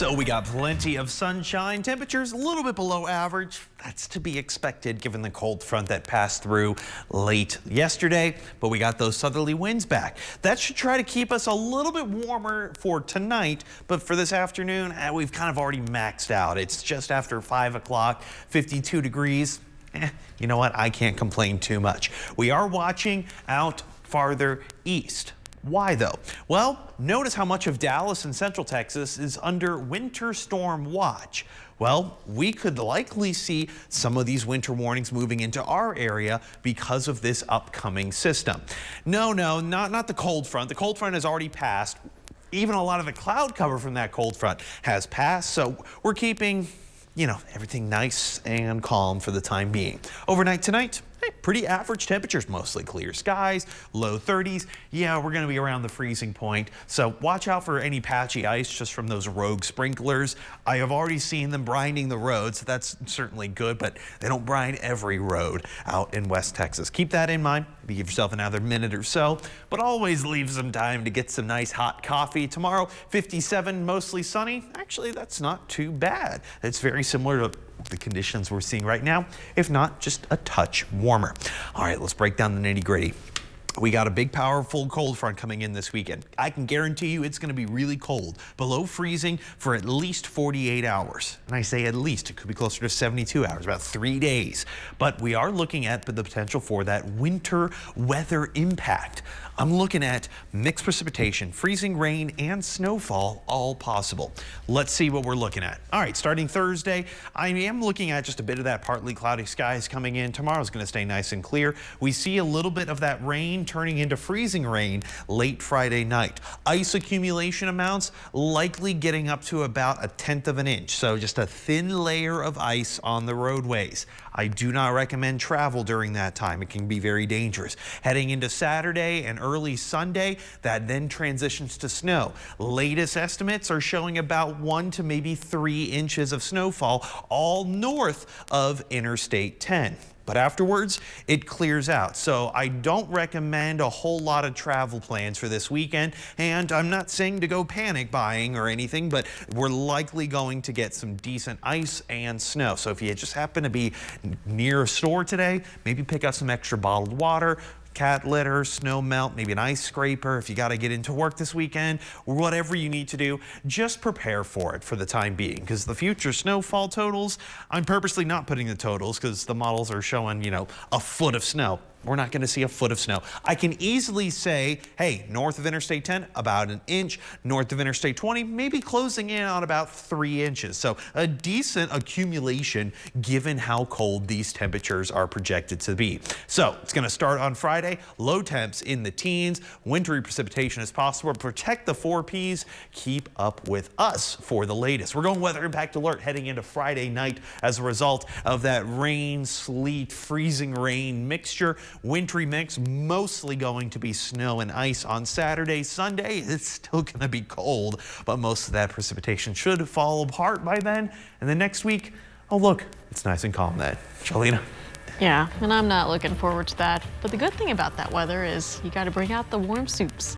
So we got plenty of sunshine, temperatures a little bit below average. That's to be expected given the cold front that passed through late yesterday, but we got those southerly winds back. That should try to keep us a little bit warmer for tonight, but for this afternoon, we've kind of already maxed out. It's just after 5 o'clock, 52 degrees. You know what? I can't complain too much. We are watching out farther east. Why though? Well, notice how much of Dallas and Central Texas is under winter storm watch. Well, we could likely see some of these winter warnings moving into our area because of this upcoming system. No, not the cold front. The cold front has already passed. Even a lot of the cloud cover from that cold front has passed. So we're keeping, everything nice and calm for the time being. Overnight tonight, pretty average temperatures, mostly clear skies, low 30s. Yeah, we're going to be around the freezing point. So watch out for any patchy ice just from those rogue sprinklers. I have already seen them brining the roads. So that's certainly good, but they don't brine every road out in West Texas. Keep that in mind. Maybe give yourself another minute or so, but always leave some time to get some nice hot coffee. Tomorrow, 57, mostly sunny. Actually, that's not too bad. It's very similar to the conditions we're seeing right now, if not just a touch warmer. All right, let's break down the nitty-gritty. We got a big, powerful cold front coming in this weekend. I can guarantee you it's going to be really cold, below freezing for at least 48 hours. And I say at least, it could be closer to 72 hours, about 3 days. But we are looking at the potential for that winter weather impact. I'm looking at mixed precipitation, freezing rain, and snowfall, all possible. Let's see what we're looking at. All right, starting Thursday, I am looking at just a bit of that partly cloudy skies coming in. Tomorrow's going to stay nice and clear. We see a little bit of that rain turning into freezing rain late Friday night. Ice accumulation amounts likely getting up to about 1/10 of an inch. So just a thin layer of ice on the roadways. I do not recommend travel during that time. It can be very dangerous. Heading into Saturday and early Sunday, that then transitions to snow. Latest estimates are showing about 1 to maybe 3 inches of snowfall all north of Interstate 10. But afterwards, it clears out. So I don't recommend a whole lot of travel plans for this weekend. And I'm not saying to go panic buying or anything, but we're likely going to get some decent ice and snow. So if you just happen to be near a store today, maybe pick up some extra bottled water, cat litter, snow melt, maybe an ice scraper if you got to get into work this weekend, or whatever you need to do, just prepare for it for the time being, because the future snowfall totals, I'm purposely not putting the totals because the models are showing, a foot of snow. We're not going to see a foot of snow. I can easily say, hey, north of Interstate 10, about 1 inch. North of Interstate 20, maybe closing in on about 3 inches. So a decent accumulation given how cold these temperatures are projected to be. So it's going to start on Friday. Low temps in the teens. Wintry precipitation as possible. Protect the 4 Ps. Keep up with us for the latest. We're going weather impact alert heading into Friday night as a result of that rain, sleet, freezing rain mixture. Wintry mix, mostly going to be snow and ice on Saturday. Sunday, it's still going to be cold, but most of that precipitation should fall apart by then. And then next week, oh look, it's nice and calm then. Jolena. Yeah, and I'm not looking forward to that. But the good thing about that weather is you got to bring out the warm soups.